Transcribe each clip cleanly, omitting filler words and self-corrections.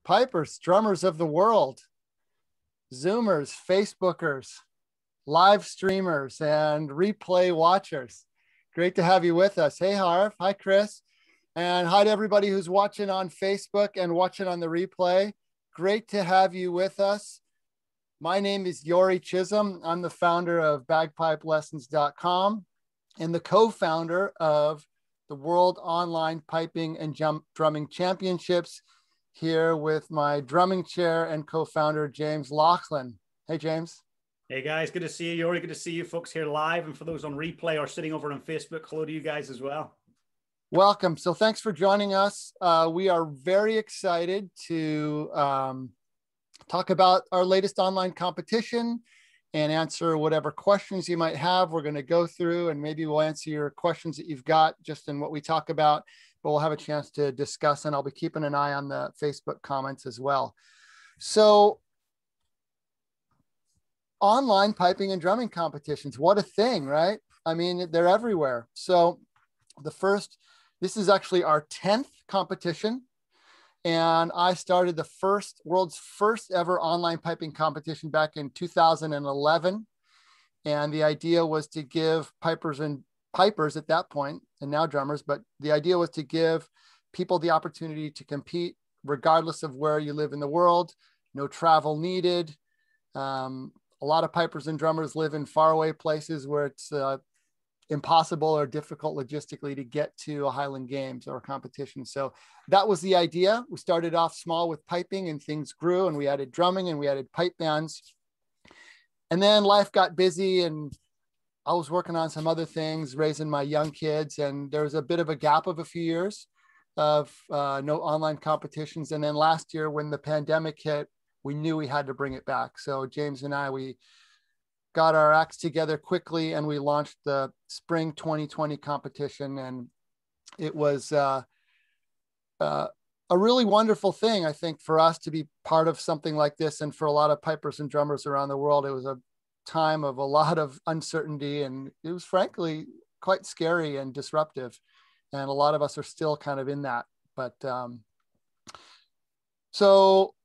pipers, drummers of the world, Zoomers, Facebookers, live streamers, and replay watchers. Great to have you with us. Hey, Harv. Hi, Chris. And hi to everybody who's watching on Facebook and watching on the replay. Great to have you with us. My name is Jori Chisholm. I'm the founder of bagpipelessons.com and the co-founder of the World Online Piping and Drumming Championships, here with my drumming chair and co-founder, James Laughlin. Hey, James. Hey guys, good to see you, Jori. Good to see you folks here live. And for those on replay or sitting over on Facebook, hello to you guys as well. Welcome. So thanks for joining us. We are very excited to talk about our latest online competition and answer whatever questions you might have. We're going to go through and maybe we'll answer your questions that you've got just in what we talk about, but we'll have a chance to discuss, and I'll be keeping an eye on the Facebook comments as well. So online piping and drumming competitions, what a thing, right? I mean, they're everywhere. So this is actually our 10th competition. And I started the world's first ever online piping competition back in 2011. And the idea was to give pipers at that point, and now drummers, but the idea was to give people the opportunity to compete regardless of where you live in the world, no travel needed. A lot of pipers and drummers live in faraway places where it's impossible or difficult logistically to get to a Highland Games or a competition. So that was the idea. We started off small with piping and things grew, and we added drumming and we added pipe bands. And then life got busy and I was working on some other things, raising my young kids. And there was a bit of a gap of a few years of no online competitions. And then last year when the pandemic hit, we knew we had to bring it back. So James and I, we got our acts together quickly and we launched the spring 2020 competition. And it was a really wonderful thing, I think, for us to be part of something like this. And for a lot of pipers and drummers around the world, it was a time of a lot of uncertainty, and it was frankly quite scary and disruptive. And a lot of us are still kind of in that. But so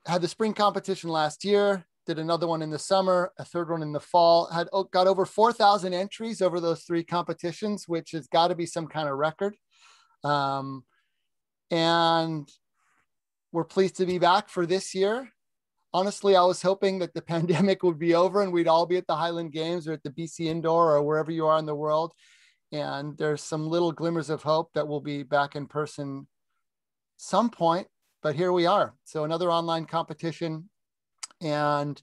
had the spring competition last year, did another one in the summer, a third one in the fall, got over 4,000 entries over those three competitions, which has got to be some kind of record. And we're pleased to be back for this year. Honestly, I was hoping that the pandemic would be over and we'd all be at the Highland Games or at the BC Indoor or wherever you are in the world. And there's some little glimmers of hope that we'll be back in person some point, but here we are. So another online competition. And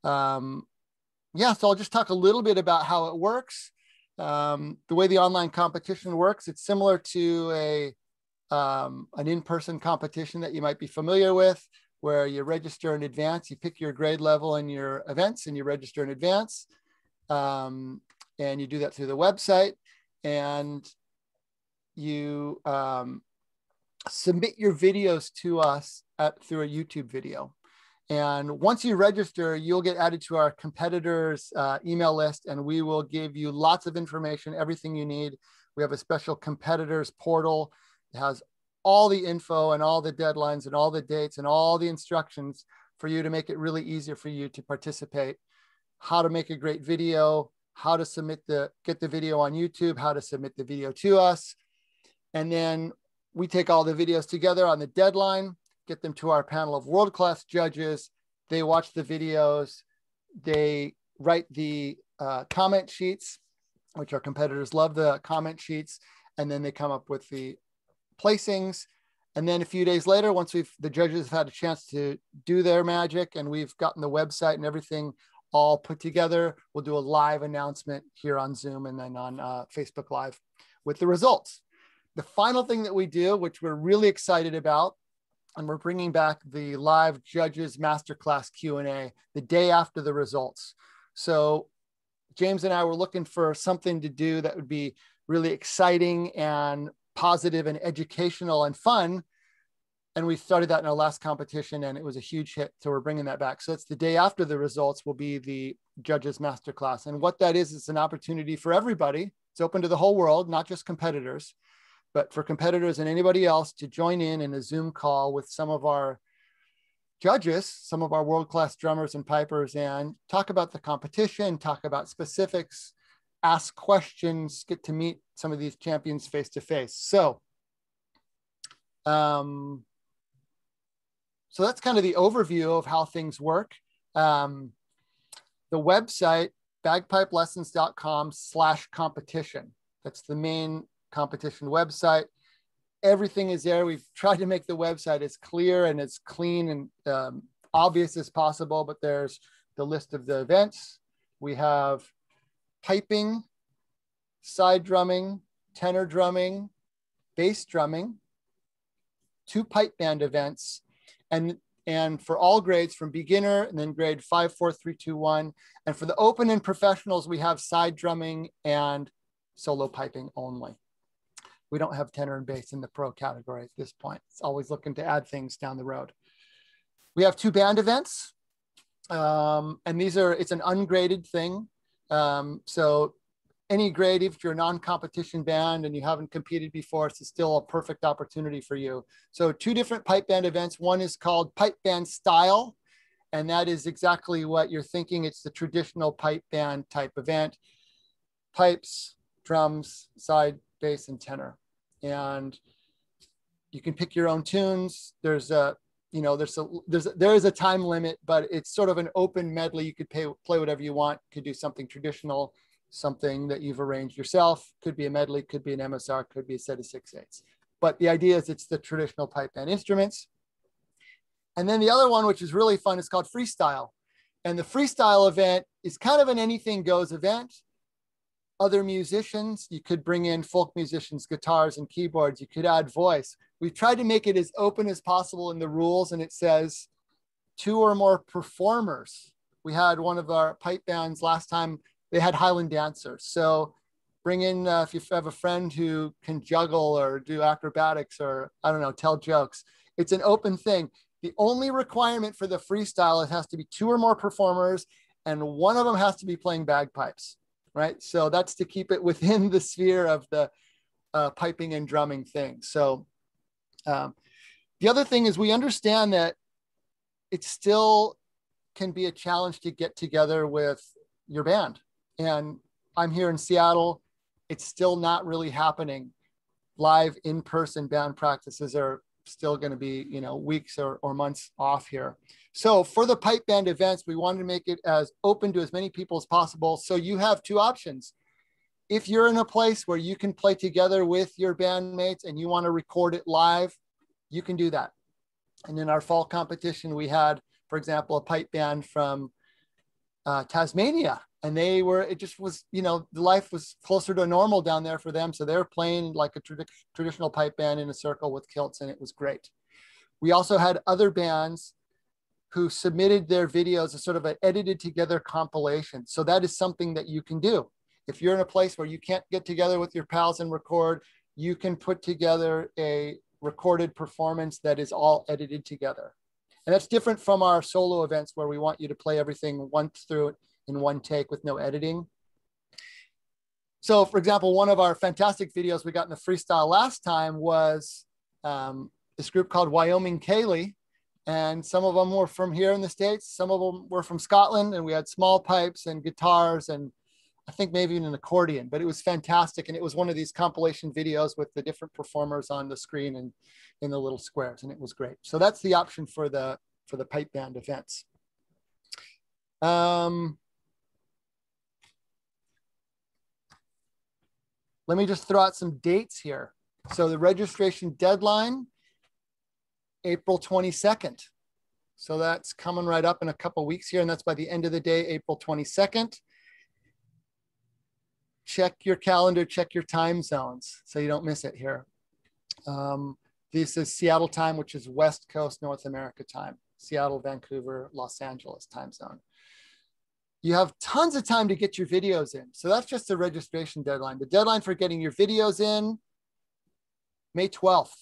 so I'll just talk a little bit about how it works. The way the online competition works, it's similar to an in-person competition that you might be familiar with, where you register in advance, you pick your grade level and your events and you register in advance. And you do that through the website, and you submit your videos to us through a YouTube video. And once you register, you'll get added to our competitors' email list, and we will give you lots of information, everything you need. We have a special competitors portal. It has all the info and all the deadlines and all the dates and all the instructions for you to make it really easier for you to participate, how to make a great video, how to get the video on YouTube, how to submit the video to us. And then we take all the videos together on the deadline, get them to our panel of world-class judges. They watch the videos, they write the comment sheets, which our competitors love the comment sheets, and then they come up with the placings. And then a few days later, once the judges have had a chance to do their magic and we've gotten the website and everything all put together, we'll do a live announcement here on Zoom and then on Facebook Live with the results. The final thing that we do, which we're really excited about, and we're bringing back the live judges masterclass Q&A the day after the results. So James and I were looking for something to do that would be really exciting and positive and educational and fun. And we started that in our last competition and it was a huge hit. So we're bringing that back. So it's the day after the results will be the judges masterclass. And what that is, it's an opportunity for everybody. It's open to the whole world, not just competitors, but for competitors and anybody else to join in a Zoom call with some of our judges, some of our world-class drummers and pipers, and talk about the competition, talk about specifics, ask questions, get to meet some of these champions face to face. So that's kind of the overview of how things work. The website, bagpipelessons.com/competition. That's the main competition website. Everything is there. We've tried to make the website as clear and as clean and obvious as possible, but there's the list of the events. We have piping, side drumming, tenor drumming, bass drumming, 2 pipe band events, and for all grades from beginner and then grade 5, 4, 3, 2, 1. And for the open and professionals, we have side drumming and solo piping only. We don't have tenor and bass in the pro category at this point. It's always looking to add things down the road. We have 2 band events. And it's an ungraded thing. So any grade, if you're a non-competition band and you haven't competed before, it's still a perfect opportunity for you. So 2 different pipe band events. One is called Pipe Band Style, and that is exactly what you're thinking. It's the traditional pipe band type event. Pipes, drums, side, bass, and tenor. And you can pick your own tunes. There is a time limit, but it's sort of an open medley. You could play whatever you want. Could do something traditional, something that you've arranged yourself. Could be a medley, could be an MSR, could be a set of 6/8. But the idea is it's the traditional pipe band instruments. And then the other one, which is really fun, is called Freestyle. And the Freestyle event is kind of an anything goes event. Other musicians, you could bring in folk musicians, guitars and keyboards. You could add voice. We've tried to make it as open as possible in the rules, and it says 2 or more performers. We had one of our pipe bands last time, they had Highland dancers. So bring in, if you have a friend who can juggle or do acrobatics or, I don't know, tell jokes. It's an open thing. The only requirement for the freestyle, it has to be 2 or more performers, and one of them has to be playing bagpipes, right? So that's to keep it within the sphere of the piping and drumming thing. So the other thing is we understand that it still can be a challenge to get together with your band. And I'm here in Seattle. It's still not really happening. Live in-person band practices are still going to be, weeks or months off here. So for the pipe band events, we wanted to make it as open to as many people as possible. So you have 2 options. If you're in a place where you can play together with your bandmates and you want to record it live, you can do that. And in our fall competition, we had, for example, a pipe band from Tasmania. And it just was, the life was closer to normal down there for them. So they're playing like a traditional pipe band in a circle with kilts, and it was great. We also had other bands who submitted their videos as sort of an edited together compilation. So that is something that you can do. If you're in a place where you can't get together with your pals and record, you can put together a recorded performance that is all edited together. And that's different from our solo events where we want you to play everything once through it in one take with no editing. So for example, one of our fantastic videos we got in the freestyle last time was this group called Wyoming Kaylee. And some of them were from here in the States. Some of them were from Scotland, and we had small pipes and guitars and I think maybe even an accordion, but it was fantastic. And it was one of these compilation videos with the different performers on the screen and in the little squares, and it was great. So that's the option for the pipe band events. Let me just throw out some dates here. So the registration deadline, April 22nd. So that's coming right up in a couple of weeks here, and that's by the end of the day, April 22nd. Check your calendar, check your time zones so you don't miss it here. This is Seattle time, which is West Coast North America time. Seattle, Vancouver, Los Angeles time zone. You have tons of time to get your videos in. So that's just the registration deadline. The deadline for getting your videos in, May 12th.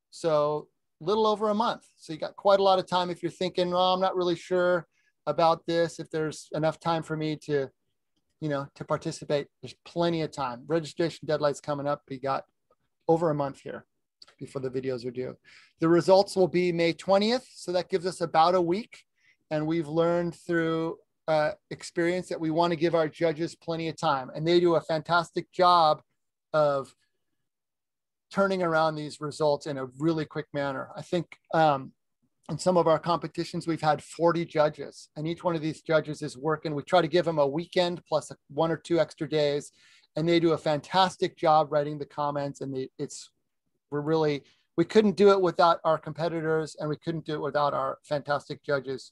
So a little over a month. So you got quite a lot of time if you're thinking, well, I'm not really sure about this, if there's enough time for me to, to participate. There's plenty of time. Registration deadline's coming up. We got over a month here. before the videos are due. The results will be May 20th. So that gives us about a week. And we've learned through experience that we want to give our judges plenty of time. And they do a fantastic job of turning around these results in a really quick manner. I think in some of our competitions, we've had 40 judges, and each one of these judges is working. We try to give them a weekend plus 1 or 2 extra days, and they do a fantastic job writing the comments. And we couldn't do it without our competitors, and we couldn't do it without our fantastic judges.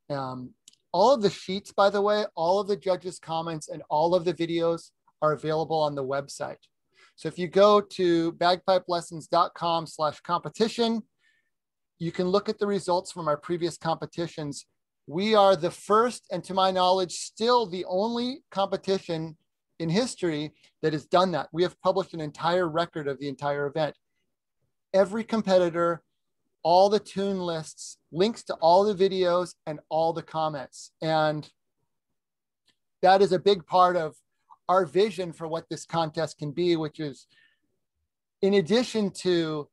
All of the sheets, by the way, all of the judges' comments and all of the videos are available on the website. So if you go to bagpipelessons.com/competition, you can look at the results from our previous competitions. We are the first, and to my knowledge, still the only competition in history that has done that. We have published an entire record of the entire event. Every competitor, all the tune lists, links to all the videos, and all the comments. And that is a big part of our vision for what this contest can be, which is, in addition to,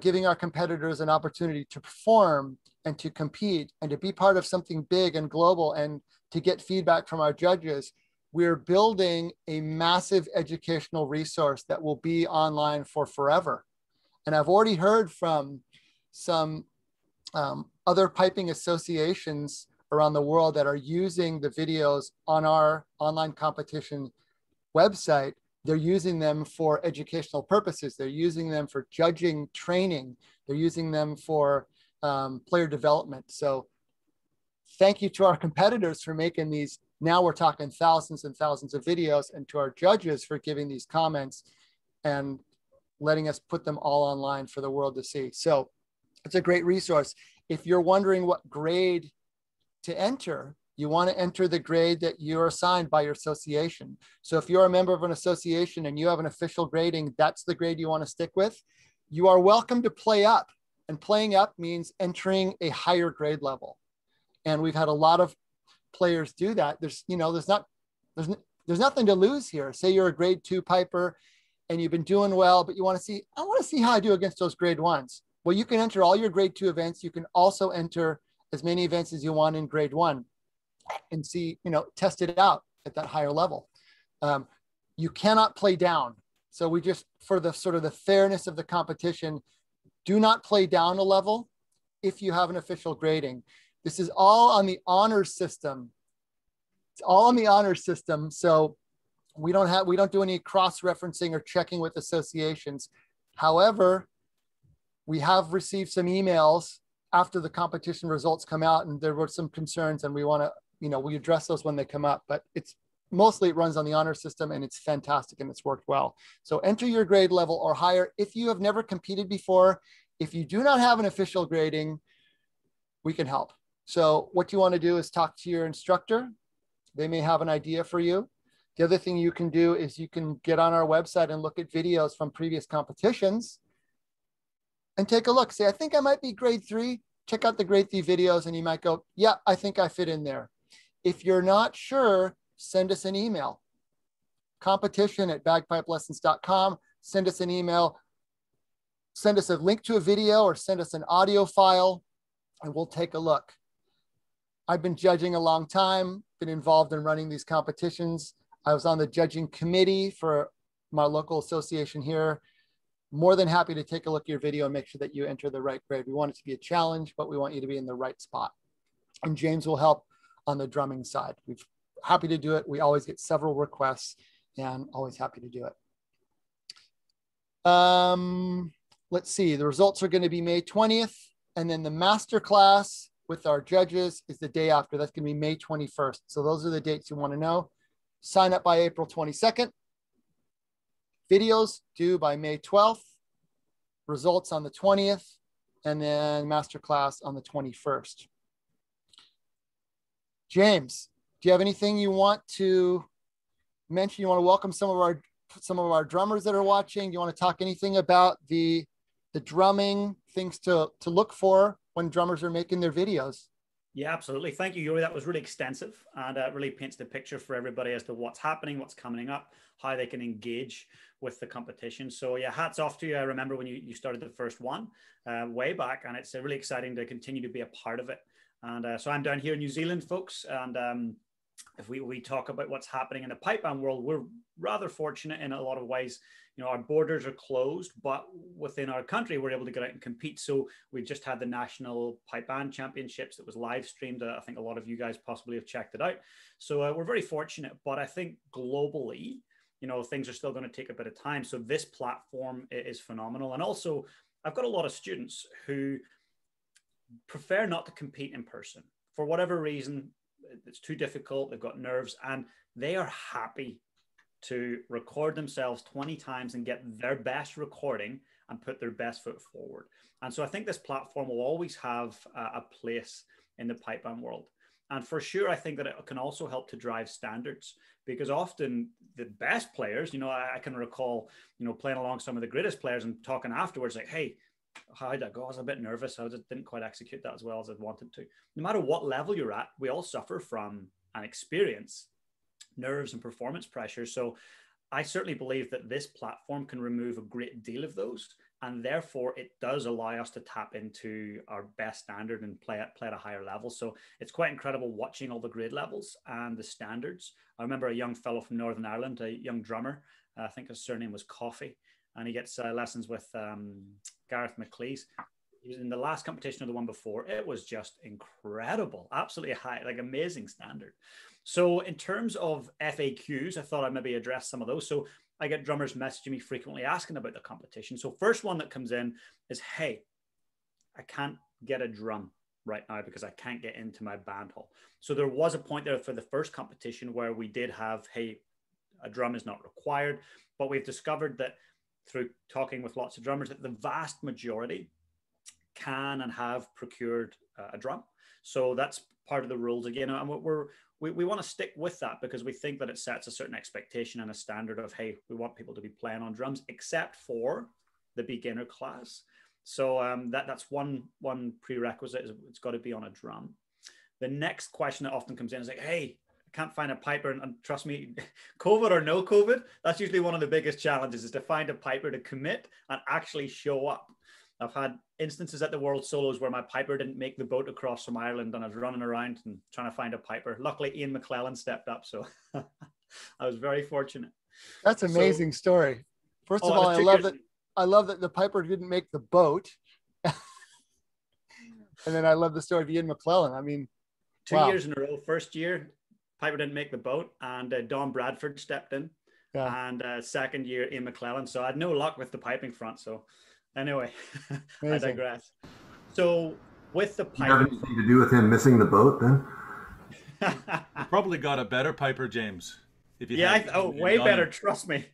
giving our competitors an opportunity to perform and to compete and to be part of something big and global and to get feedback from our judges, we're building a massive educational resource that will be online for forever. And I've already heard from some other piping associations around the world that are using the videos on our online competition website. They're using them for educational purposes. They're using them for judging training. They're using them for player development. So thank you to our competitors for making these. Now we're talking thousands and thousands of videos, and to our judges for giving these comments and letting us put them all online for the world to see. So it's a great resource. If you're wondering what grade to enter, you want to enter the grade that you're assigned by your association. So if you're a member of an association and you have an official grading, that's the grade you want to stick with. You are welcome to play up, and playing up means entering a higher grade level. And we've had a lot of players do that. There's nothing to lose here. Say you're a grade 2 piper and you've been doing well, but I want to see how I do against those grade 1s. Well, you can enter all your grade 2 events. You can also enter as many events as you want in grade 1 and see, test it out at that higher level. You cannot play down. So we just, for the sort of the fairness of the competition, do not play down a level if you have an official grading. This is all on the honors system. It's all on the honors system. So we don't do any cross-referencing or checking with associations. However, we have received some emails after the competition results come out, and there were some concerns, and we want to, we address those when they come up, but it runs on the honor system, and it's fantastic and it's worked well. So enter your grade level or higher. If you have never competed before, if you do not have an official grading, we can help. So what you want to do is talk to your instructor. They may have an idea for you. The other thing you can do is you can get on our website and look at videos from previous competitions and take a look. Say, I think I might be grade 3. Check out the grade 3 videos, and you might go, yeah, I think I fit in there. If you're not sure, send us an email. competition@bagpipelessons.com. Send us an email. Send us a link to a video or send us an audio file, and we'll take a look. I've been judging a long time, been involved in running these competitions. I was on the judging committee for my local association here. More than happy to take a look at your video and make sure that you enter the right grade. We want it to be a challenge, but we want you to be in the right spot. And James will help on the drumming side. We're happy to do it. We always get several requests, and always happy to do it. Let's see, the results are going to be May 20th, and then the master class with our judges is the day after. That's going to be May 21st. So those are the dates you want to know. Sign up by April 22nd. Videos due by May 12th. Results on the 20th, and then masterclass on the 21st. James, do you have anything you want to mention? You want to welcome some of our drummers that are watching? You want to talk anything about the drumming, things to look for when drummers are making their videos? Yeah, absolutely. Thank you, Jori. That was really extensive, and really paints the picture for everybody as to what's happening, what's coming up, how they can engage with the competition. So yeah, hats off to you. I remember when you started the first one way back, and it's really exciting to continue to be a part of it. And so I'm down here in New Zealand, folks, and if we talk about what's happening in the pipe band world, we're rather fortunate in a lot of ways. Our borders are closed, but within our country, we're able to get out and compete. So we just had the National Pipe Band Championships that was live streamed. I think a lot of you guys possibly have checked it out. So we're very fortunate, but I think globally, things are still going to take a bit of time. So this platform is phenomenal. And also, I've got a lot of students who prefer not to compete in person for whatever reason. It's too difficult. They've got nerves, and they are happy to record themselves 20 times and get their best recording and put their best foot forward. And so I think this platform will always have a place in the pipe band world. And for sure, I think that it can also help to drive standards, because often the best players, I can recall, playing along some of the greatest players and talking afterwards, like, hey, how did that go? I was a bit nervous. I just didn't quite execute that as well as I wanted to. No matter what level you're at, we all suffer from and experience nerves and performance pressure. So I certainly believe that this platform can remove a great deal of those. And therefore, it does allow us to tap into our best standard and play at a higher level. So it's quite incredible watching all the grade levels and the standards. I remember a young fellow from Northern Ireland, a young drummer, I think his surname was Coffee, and he gets lessons with Gareth McLeese. He was in the last competition or the one before. It was just incredible, absolutely high, like amazing standard. So in terms of FAQs, I thought I'd maybe address some of those. So I get drummers messaging me frequently asking about the competition. So first one that comes in is, hey, I can't get a drum right now because I can't get into my band hall. So there was a point there for the first competition where we did have, hey, a drum is not required, but we've discovered that through talking with lots of drummers that the vast majority can and have procured a drum. So that's part of the rules again. And we want to stick with that because we think that it sets a certain expectation and a standard of, hey, we want people to be playing on drums, except for the beginner class. So that's one prerequisite, is it's got to be on a drum. The next question that often comes in is like, hey, I can't find a piper. And trust me, COVID or no COVID, that's usually one of the biggest challenges, is to find a piper to commit and actually show up. I've had instances at the World Solos where my piper didn't make the boat across from Ireland, and I was running around and trying to find a piper. Luckily, Ian McClellan stepped up, so I was very fortunate. That's an amazing story. First of all, I love that the piper didn't make the boat. And then I love the story of Ian McClellan. I mean, 2 years in a row. First year, piper didn't make the boat, and Don Bradford stepped in. Yeah. And second year, Ian McClellan. So I had no luck with the piping front. So anyway, I digress. So with the piper, you have anything to do with him missing the boat then? You probably got a better piper, James. If you way better. Trust me.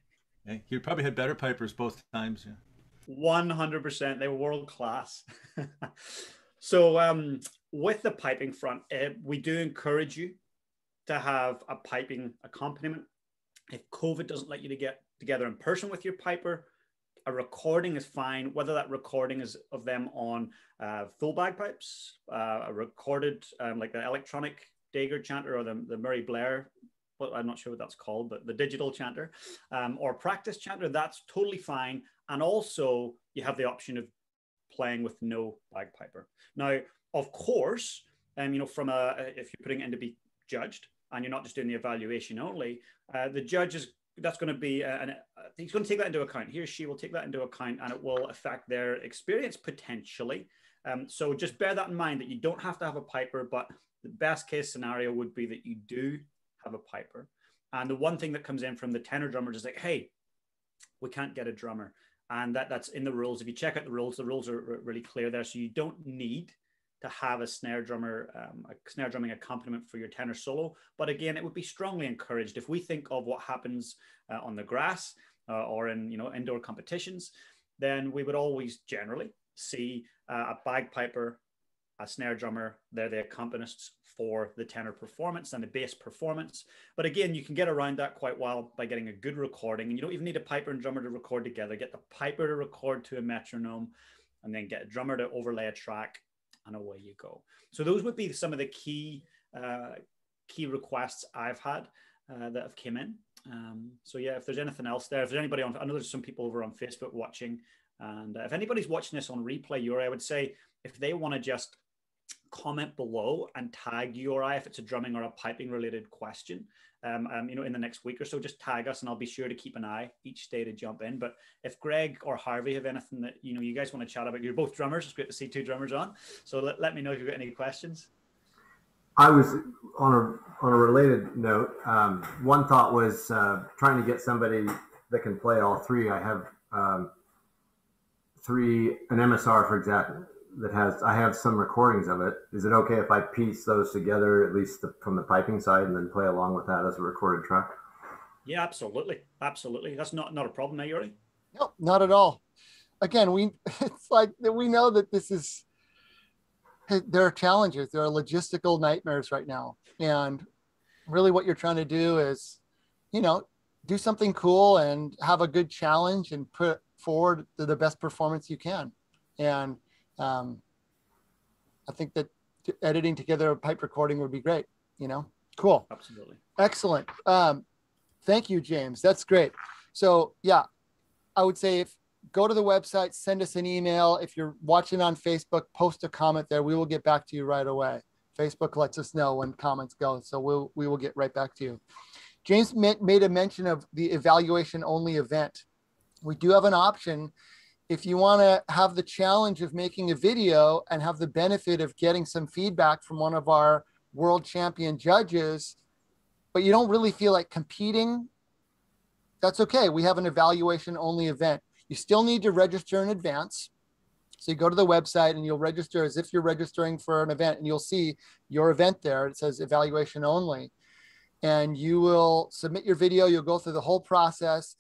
Yeah, you probably had better pipers both times. Yeah. 100%. They were world class. So with the piping front, we do encourage you to have a piping accompaniment. If COVID doesn't let you to get together in person with your piper, a recording is fine, whether that recording is of them on full bagpipes, a recorded like the electronic Dagger chanter or the Murray Blair, well, I'm not sure what that's called, but the digital chanter, or practice chanter, that's totally fine. And also you have the option of playing with no bagpiper. Now, of course, from if you're putting it in to be judged and you're not just doing the evaluation only, the judge is, that's going to be, he's going to take that into account. He or she will take that into account, and it will affect their experience potentially. So just bear that in mind, that you don't have to have a piper, but the best case scenario would be that you do have a piper. And the one thing that comes in from the tenor drummers is like, hey, we can't get a drummer. And that's in the rules. If you check out the rules are really clear there. So you don't need to have a snare drumming accompaniment for your tenor solo. But again, it would be strongly encouraged. If we think of what happens on the grass or in indoor competitions, then we would always generally see a bagpiper, a snare drummer, they're the accompanists for the tenor performance and the bass performance. But again, you can get around that quite well by getting a good recording. And you don't even need a piper and drummer to record together. Get the piper to record to a metronome, and then get a drummer to overlay a track, and away you go. So those would be some of the key requests I've had that have came in. So yeah, if there's anything else there, if there's anybody on, I know there's some people over on Facebook watching, and if anybody's watching this on replay, Jori, I would say if they want to just comment below and tag Jori if it's a drumming or a piping related question, in the next week or so, just tag us and I'll be sure to keep an eye each day to jump in. But if Greg or Harvey have anything that you guys want to chat about, you're both drummers. It's great to see two drummers on. So let me know if you've got any questions. I was on a related note. One thought was trying to get somebody that can play all three. I have an MSR, for example, I have some recordings of it. Is it okay if I piece those together, at least from the piping side, and then play along with that as a recorded track? Yeah, absolutely. That's not a problem, Jori? No, not at all. Again, it's like we know that there are challenges. There are logistical nightmares right now. And really what you're trying to do is, do something cool and have a good challenge and put forward the best performance you can. And I think that editing together a pipe recording would be great, Cool. Absolutely. Excellent. Thank you, James. That's great. So yeah, I would say go to the website, send us an email. If you're watching on Facebook, post a comment there. We will get back to you right away. Facebook lets us know when comments go. So we will get right back to you. James made a mention of the evaluation only event. We do have an option. If you want to have the challenge of making a video and have the benefit of getting some feedback from one of our world champion judges, but you don't really feel like competing, that's okay. We have an evaluation only event. You still need to register in advance. So you go to the website and you'll register as if you're registering for an event, and you'll see your event there. It says evaluation only. And you will submit your video. You'll go through the whole process.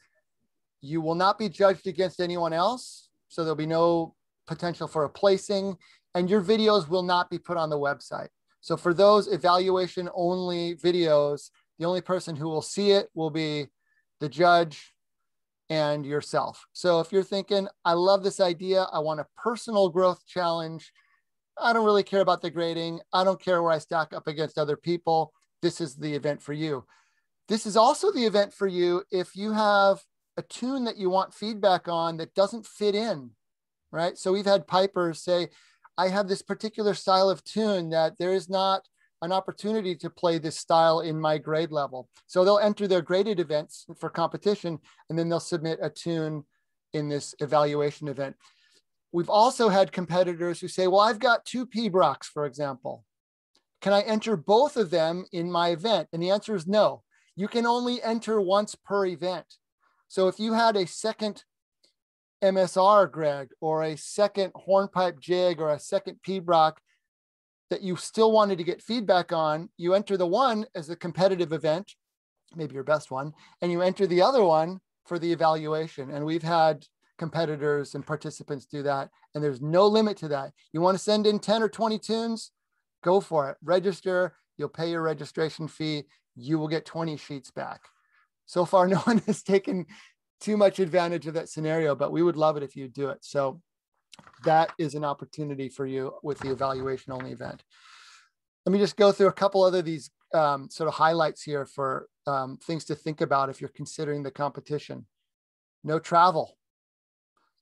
You will not be judged against anyone else. So there'll be no potential for a placing, and your videos will not be put on the website. So for those evaluation only videos, the only person who will see it will be the judge and yourself. So if you're thinking, I love this idea, I want a personal growth challenge, I don't really care about the grading, I don't care where I stack up against other people, this is the event for you. This is also the event for you if you have a tune that you want feedback on that doesn't fit in, right? So we've had pipers say, I have this particular style of tune that there is not an opportunity to play this style in my grade level. So they'll enter their graded events for competition, and then they'll submit a tune in this evaluation event. We've also had competitors who say, well, I've got two P-Brocks, for example. Can I enter both of them in my event? And the answer is no. You can only enter once per event. So if you had a second MSR, Greg, or a second hornpipe jig, or a second P-Brock that you still wanted to get feedback on, you enter the one as a competitive event, maybe your best one, and you enter the other one for the evaluation. And we've had competitors and participants do that, and there's no limit to that. You want to send in 10 or 20 tunes? Go for it. Register, you'll pay your registration fee, you will get 20 sheets back. So far, no one has taken too much advantage of that scenario, but we would love it if you do it. So that is an opportunity for you with the evaluation only event. Let me just go through a couple other these sort of highlights here for things to think about if you're considering the competition. No travel.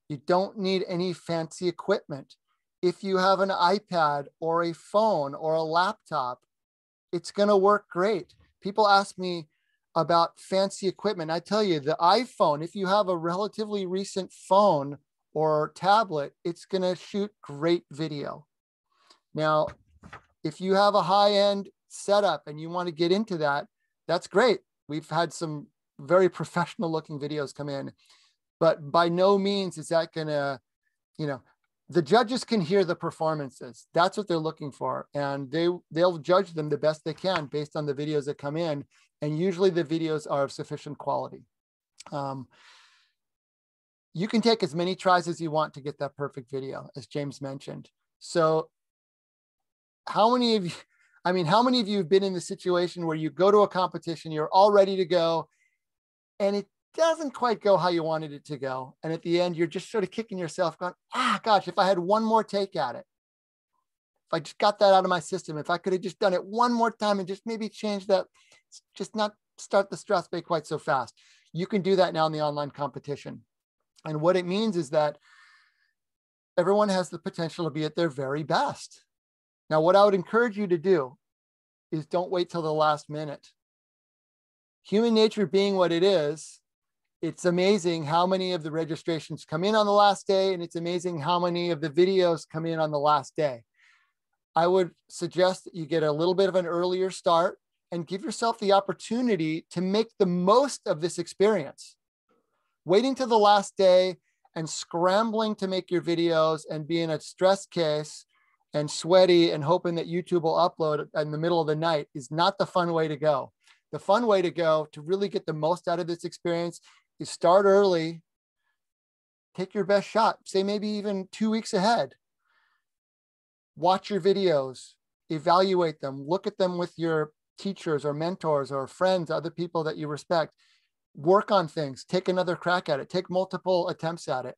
You don't need any fancy equipment. If you have an iPad or a phone or a laptop, it's going to work great. People ask me about fancy equipment. I tell you, the iPhone, if you have a relatively recent phone or tablet, it's going to shoot great video. Now, if you have a high-end setup and you want to get into that, that's great. We've had some very professional looking videos come in, but by no means is that going to, the judges can hear the performances. That's what they're looking for. And they'll judge them the best they can based on the videos that come in. And usually the videos are of sufficient quality. You can take as many tries as you want to get that perfect video, as James mentioned. So how many of you have been in the situation where you go to a competition, you're all ready to go, and it doesn't quite go how you wanted it to go. And at the end, you're just sort of kicking yourself going, gosh, if I had one more take at it, if I just got that out of my system, if I could have just done it one more time and just maybe changed that, it's just not start the Strathspey quite so fast. You can do that now in the online competition. And what it means is that everyone has the potential to be at their very best. Now, what I would encourage you to do is don't wait till the last minute. Human nature being what it is, it's amazing how many of the registrations come in on the last day, and it's amazing how many of the videos come in on the last day. I would suggest that you get a little bit of an earlier start and give yourself the opportunity to make the most of this experience. Waiting till the last day and scrambling to make your videos and being a stress case and sweaty and hoping that YouTube will upload in the middle of the night is not the fun way to go. The fun way to go to really get the most out of this experience is start early, take your best shot, say maybe even 2 weeks ahead. Watch your videos, evaluate them, look at them with your teachers or mentors or friends, other people that you respect. Work on things, take another crack at it, take multiple attempts at it,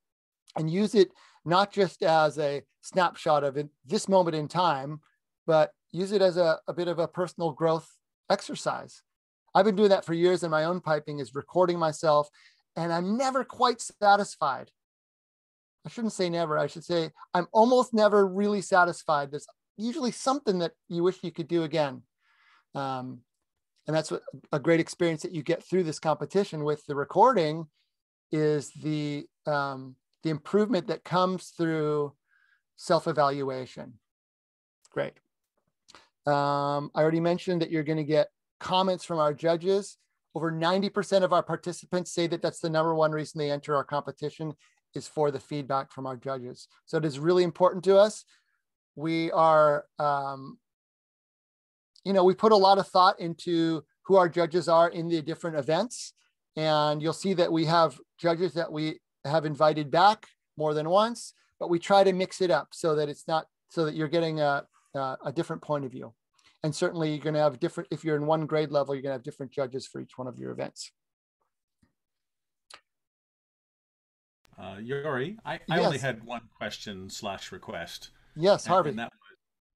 and use it not just as a snapshot of this moment in time, but use it as a bit of a personal growth exercise. I've been doing that for years in my own piping, is recording myself, and I'm never quite satisfied. I shouldn't say never, I should say I'm almost never really satisfied. There's usually something that you wish you could do again. And that's what a great experience that you get through this competition with the recording is the improvement that comes through self-evaluation. Great. I already mentioned that you're going to get comments from our judges. Over 90% of our participants say that that's the number one reason they enter our competition is for the feedback from our judges. So it is really important to us. We are, we put a lot of thought into who our judges are in the different events. And you'll see that we have judges that we have invited back more than once, but we try to mix it up so that it's not, so that you're getting a different point of view. And certainly you're going to have different, if you're in one grade level, you're going to have different judges for each one of your events. Jori, I Yes. only had one question / request. Yes, Harvey. And that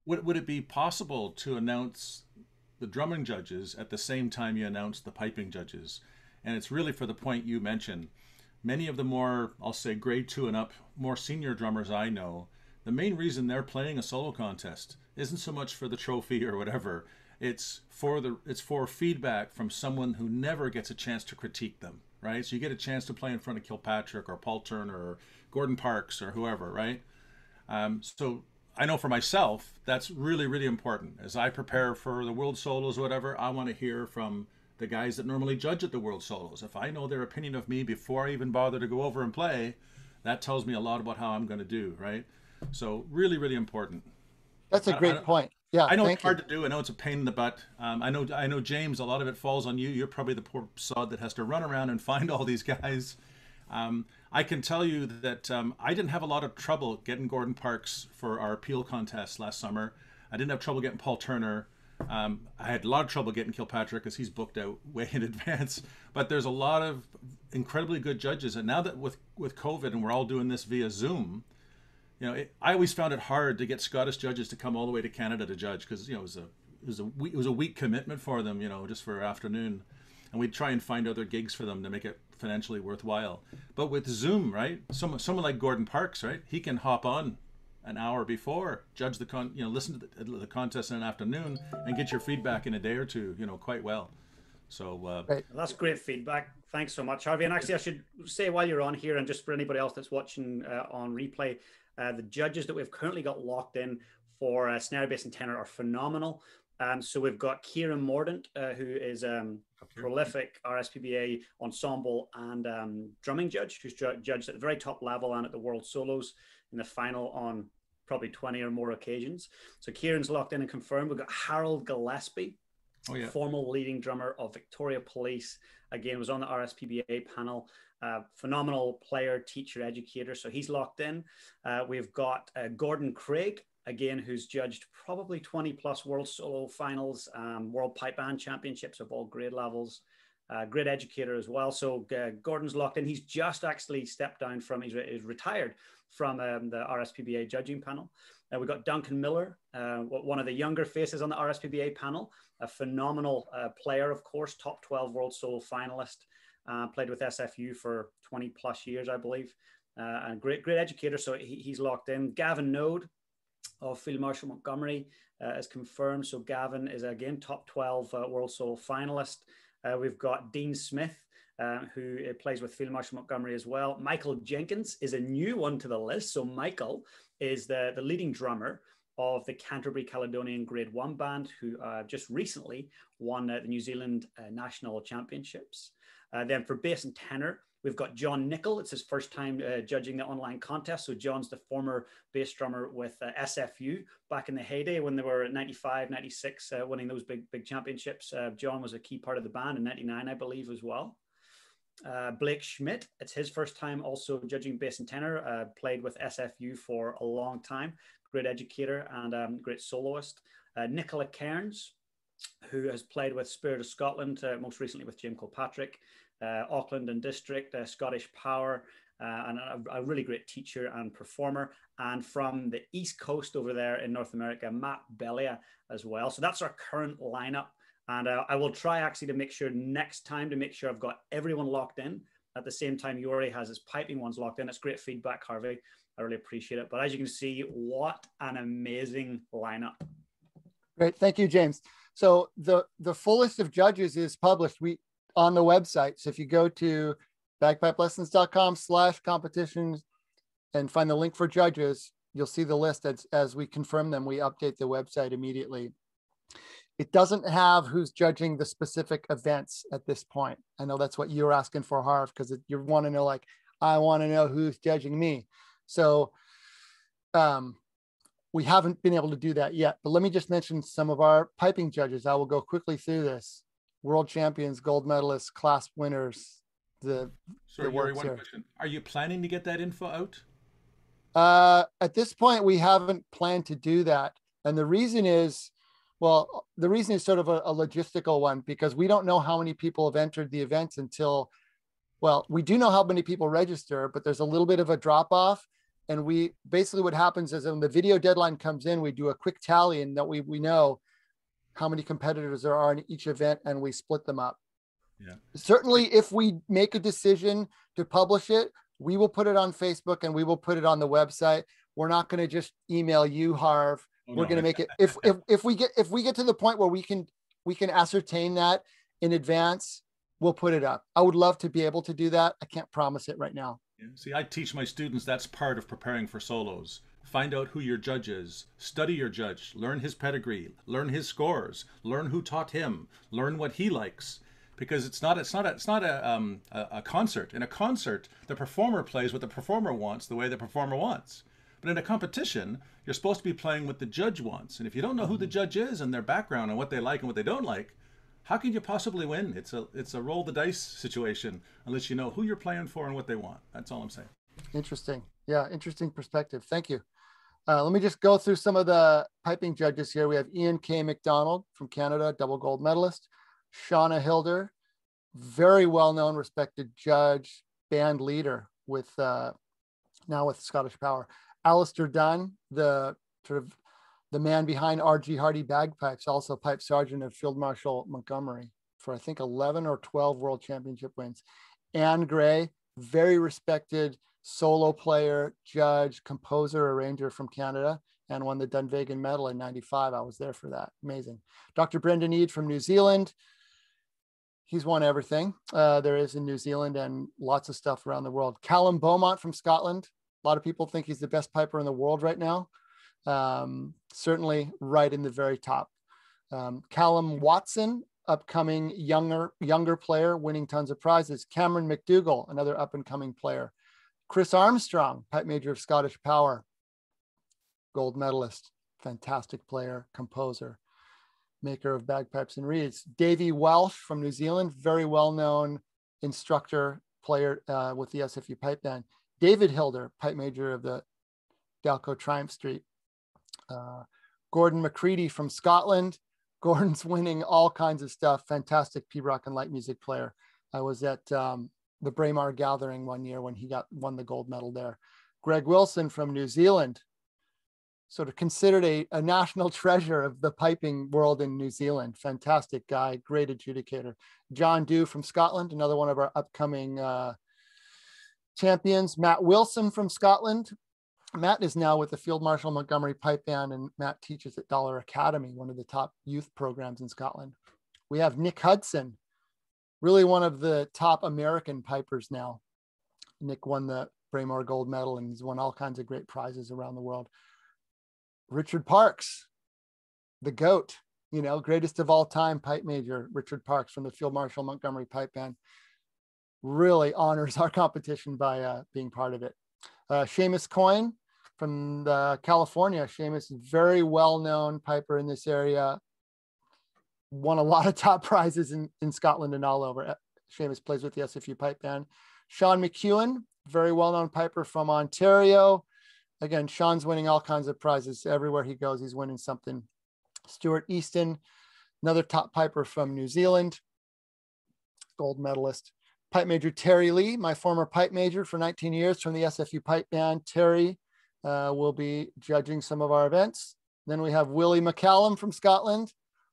was, would it be possible to announce the drumming judges at the same time you announce the piping judges? And it's really for the point you mentioned. Many of the more, I'll say grade 2 and up, more senior drummers I know, the main reason they're playing a solo contest isn't so much for the trophy or whatever. It's for feedback from someone who never gets a chance to critique them, right? So you get a chance to play in front of Kilpatrick or Paul Turner or Gordon Parks or whoever, right? So I know for myself, that's really, really important. As I prepare for the World Solos or whatever, I want to hear from the guys that normally judge at the World Solos. If I know their opinion of me before I even bother to go over and play, that tells me a lot about how I'm going to do, right? So really, really important. That's a great point. Yeah, I know it's hard to do. I know it's a pain in the butt. I know, James, a lot of it falls on you. You're probably the poor sod that has to run around and find all these guys. I can tell you that I didn't have a lot of trouble getting Gordon Parks for our appeal contest last summer. I didn't have trouble getting Paul Turner. I had a lot of trouble getting Kilpatrick because he's booked out way in advance. But there's a lot of incredibly good judges. And now that with COVID and we're all doing this via Zoom, I always found it hard to get Scottish judges to come all the way to Canada to judge because it was a week commitment for them, just for afternoon, and we'd try and find other gigs for them to make it financially worthwhile. But with Zoom, right, someone like Gordon Parks, right, he can hop on an hour before, judge listen to the contest in an afternoon, and get your feedback in a day or two, quite well. So Right. That's great feedback. Thanks so much, Harvey. And actually, I should say while you're on here, and just for anybody else that's watching on replay, the judges that we've currently got locked in for snare, bass, and tenor are phenomenal. So we've got Kieran Mordaunt, who is a prolific RSPBA ensemble and drumming judge, who's judged at the very top level and at the World Solos in the final on probably 20 or more occasions. So Kieran's locked in and confirmed. We've got Harold Gillespie, former leading drummer of Victoria Police. Again, was on the RSPBA panel. Phenomenal player, teacher, educator. So he's locked in. We've got Gordon Craig, again, who's judged probably 20 plus World Solo Finals, World Pipe Band Championships of all grade levels. Great educator as well. So Gordon's locked in. He's just actually stepped down from, he's retired from the RSPBA judging panel. We've got Duncan Miller, one of the younger faces on the RSPBA panel, a phenomenal player, of course, top 12 world solo finalist, played with SFU for 20 plus years, I believe, and great educator. So he's locked in. Gavin Node of Field Marshal Montgomery is confirmed. So Gavin is, again, top 12 world solo finalist. We've got Dean Smith, who plays with Field Marshal Montgomery as well. Michael Jenkins is a new one to the list. So Michael is the leading drummer of the Canterbury Caledonian Grade 1 band, who just recently won the New Zealand National Championships. Then for bass and tenor, we've got John Nicol. It's his first time judging the online contest. So John's the former bass drummer with SFU back in the heyday when they were 95, 96, winning those big championships. John was a key part of the band in 99, I believe, as well. Blake Schmidt, it's his first time also judging bass and tenor, played with SFU for a long time, great educator and great soloist. Nicola Cairns, who has played with Spirit of Scotland, most recently with Jim Kilpatrick, Auckland and District, Scottish Power, and a really great teacher and performer. And from the East Coast over there in North America, Matt Bellia as well. So that's our current lineup. And I will try actually to make sure next time to make sure I've got everyone locked in at the same time Jori has his piping ones locked in. It's great feedback, Harvey. I really appreciate it. But as you can see, what an amazing lineup. Great. Thank you, James. So the full list of judges is published on the website. So if you go to bagpipelessons.com/competitions and find the link for judges, you'll see the list as we confirm them. We update the website immediately. It doesn't have who's judging the specific events at this point. I know that's what you're asking for, Harv, because you want to know, like, I want to know who's judging me. So we haven't been able to do that yet, but let me just mention some of our piping judges. I will go quickly through this. World champions, gold medalists, class winners. Sorry, Jori, one question. Are you planning to get that info out? At this point, we haven't planned to do that. And the reason is, well, the reason is sort of a logistical one, because we don't know how many people have entered the events until, well, we do know how many people register, but there's a little bit of a drop off. And we basically, what happens is when the video deadline comes in, we do a quick tally and that we know how many competitors there are in each event and we split them up. Yeah. Certainly, if we make a decision to publish it, we will put it on Facebook and we will put it on the website. We're not going to just email you, Harv. We're going to make it, if we get to the point where we can ascertain that in advance, we'll put it up. I would love to be able to do that. I can't promise it right now. Yeah. See, I teach my students that's part of preparing for solos. Find out who your judge is, study your judge, learn his pedigree, learn his scores, learn who taught him, learn what he likes. Because it's not a concert. In a concert, the performer plays what the performer wants, the way the performer wants. But in a competition, you're supposed to be playing what the judge wants. And if you don't know who the judge is and their background and what they like and what they don't like, how can you possibly win? It's a roll the dice situation unless you know who you're playing for and what they want. That's all I'm saying. Interesting. Yeah, interesting perspective. Thank you. Let me just go through some of the piping judges here. We have Ian K. McDonald from Canada, double gold medalist. Shauna Hilder, very well-known, respected judge, band leader with now with Scottish Power. Alistair Dunn, the man behind R.G. Hardy Bagpipes, also pipe sergeant of Field Marshal Montgomery for I think 11 or 12 world championship wins. Anne Gray, very respected solo player, judge, composer, arranger from Canada, and won the Dunvegan medal in '95. I was there for that. Amazing. Dr. Brendan Eade from New Zealand. He's won everything there is in New Zealand and lots of stuff around the world. Callum Beaumont from Scotland. A lot of people think he's the best piper in the world right now. Certainly right in the very top. Callum Watson, upcoming younger player, winning tons of prizes. Cameron McDougall, another up and coming player. Chris Armstrong, pipe major of Scottish Power, gold medalist, fantastic player, composer, maker of bagpipes and reeds. Davey Welch from New Zealand, very well-known instructor, player with the SFU pipe band. David Hilder, pipe major of the Dalco Triumph Street. Gordon McCready from Scotland. Gordon's winning all kinds of stuff. Fantastic P-Rock and light music player. I was at the Braemar Gathering one year when he won the gold medal there. Greg Wilson from New Zealand. sort of considered a national treasure of the piping world in New Zealand. Fantastic guy, great adjudicator. John Dew from Scotland, another one of our upcoming champions. Matt Wilson from Scotland. Matt is now with the Field Marshal Montgomery Pipe Band, and Matt teaches at Dollar Academy, one of the top youth programs in Scotland. We have Nick Hudson, really one of the top American pipers now. Nick won the Braemar gold medal and he's won all kinds of great prizes around the world. Richard Parks, the GOAT, you know, greatest of all time pipe major, Richard Parks from the Field Marshal Montgomery Pipe Band, really honors our competition by being part of it. Seamus Coyne from California. Seamus is very well-known piper in this area, won a lot of top prizes in Scotland and all over. Seamus plays with the SFU Pipe Band. Sean McEwen, very well-known piper from Ontario. Again, Sean's winning all kinds of prizes. Everywhere he goes, he's winning something. Stuart Easton, another top piper from New Zealand, gold medalist. Pipe major Terry Lee, my former pipe major for 19 years from the SFU Pipe Band. Terry will be judging some of our events. Then we have Willie Mccallum from Scotland,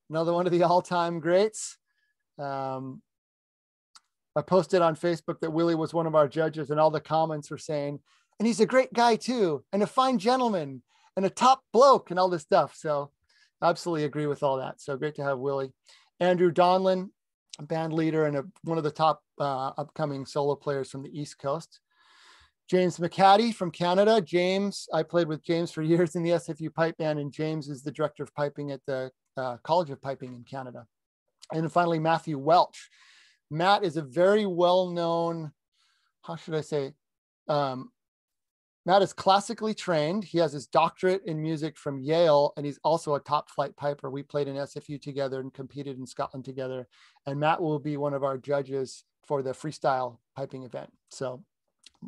another one of the all-time greats. I posted on Facebook that Willie was one of our judges, and all the comments were saying, and he's a great guy too, and a fine gentleman, and a top bloke, and all this stuff. So absolutely agree with all that. So great to have Willie. Andrew Donlan, a band leader and one of the top upcoming solo players from the East Coast. James McCaddy from Canada. James, I played with James for years in the SFU Pipe Band, and James is the director of piping at the College of Piping in Canada. And then finally, Matthew Welch. Matt is a very well-known, how should I say? Matt is classically trained. He has his doctorate in music from Yale, and he's also a top flight piper. We played in SFU together and competed in Scotland together. And Matt will be one of our judges for the freestyle piping event. So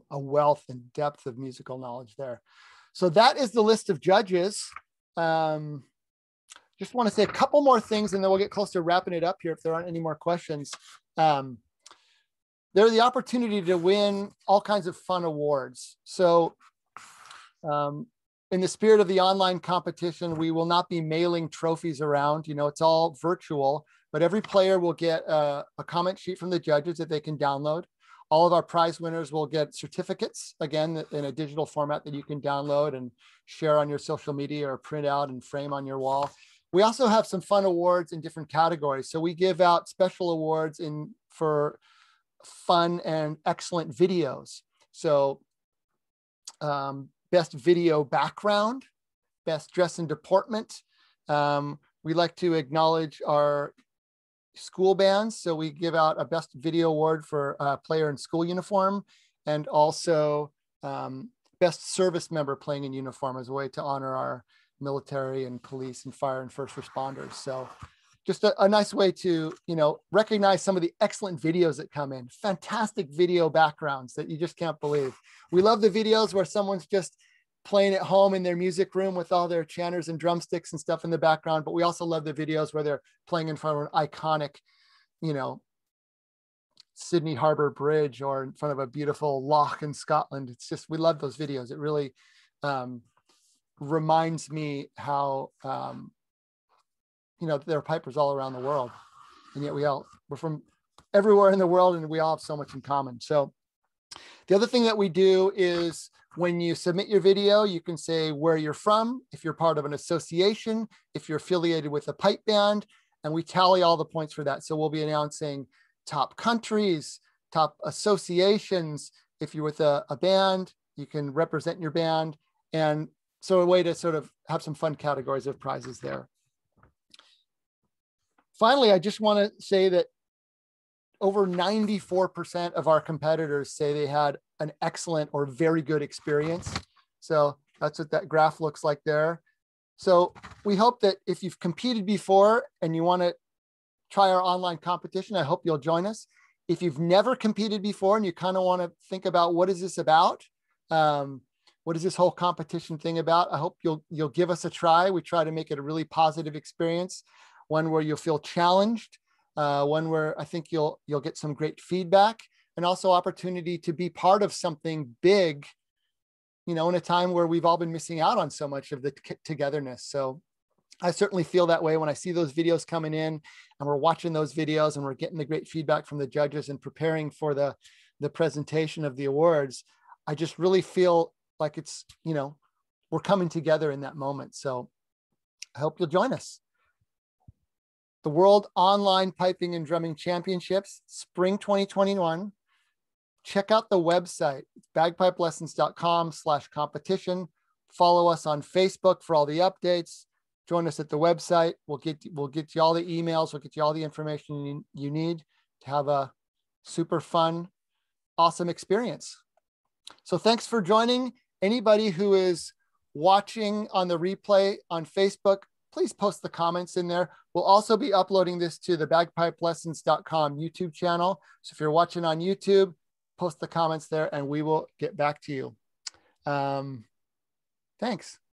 a wealth and depth of musical knowledge there. So that is the list of judges. Just want to say a couple more things and then we'll get close to wrapping it up here if there aren't any more questions. There's the opportunity to win all kinds of fun awards. So in the spirit of the online competition, we will not be mailing trophies around. You know, it's all virtual, but every player will get a comment sheet from the judges that they can download. All of our prize winners will get certificates, again, in a digital format that you can download and share on your social media or print out and frame on your wall. We also have some fun awards in different categories. So we give out special awards for fun and excellent videos. So best video background, best dress and deportment. We like to acknowledge our school bands. So we give out a best video award for a player in school uniform, and also best service member playing in uniform as a way to honor our military and police and fire and first responders. So just a nice way to, you know, recognize some of the excellent videos that come in. Fantastic video backgrounds that you just can't believe. We love the videos where someone's just playing at home in their music room with all their chanters and drumsticks and stuff in the background. But we also love the videos where they're playing in front of an iconic, you know, Sydney Harbour Bridge or in front of a beautiful loch in Scotland. It's just, we love those videos. It really reminds me how, you know, there are pipers all around the world, and yet we're from everywhere in the world, and we all have so much in common. So the other thing that we do is when you submit your video, you can say where you're from, if you're part of an association, if you're affiliated with a pipe band, and we tally all the points for that. So we'll be announcing top countries, top associations. If you're with a band, you can represent your band. And so a way to sort of have some fun categories of prizes there. Finally, I just want to say that over 94% of our competitors say they had an excellent or very good experience. So that's what that graph looks like there. So we hope that if you've competed before and you want to try our online competition, I hope you'll join us. If you've never competed before and you kind of want to think about what is this about, what is this whole competition thing about, I hope you'll give us a try. We try to make it a really positive experience, one where you'll feel challenged, one where I think you'll get some great feedback, and also opportunity to be part of something big you know, in a time where we've all been missing out on so much of the togetherness. So I certainly feel that way when I see those videos coming in and we're watching those videos and we're getting the great feedback from the judges and preparing for the presentation of the awards. I just really feel like it's, you know, we're coming together in that moment. So I hope you'll join us. The World Online Piping and Drumming Championships, Spring 2021. Check out the website, bagpipelessons.com/competition. Follow us on Facebook for all the updates. Join us at the website. We'll get you all the emails. We'll get you all the information you need to have a super fun, awesome experience. So thanks for joining. Anybody who is watching on the replay on Facebook, please post the comments in there. We'll also be uploading this to the bagpipelessons.com YouTube channel. So if you're watching on YouTube, post the comments there and we will get back to you. Thanks.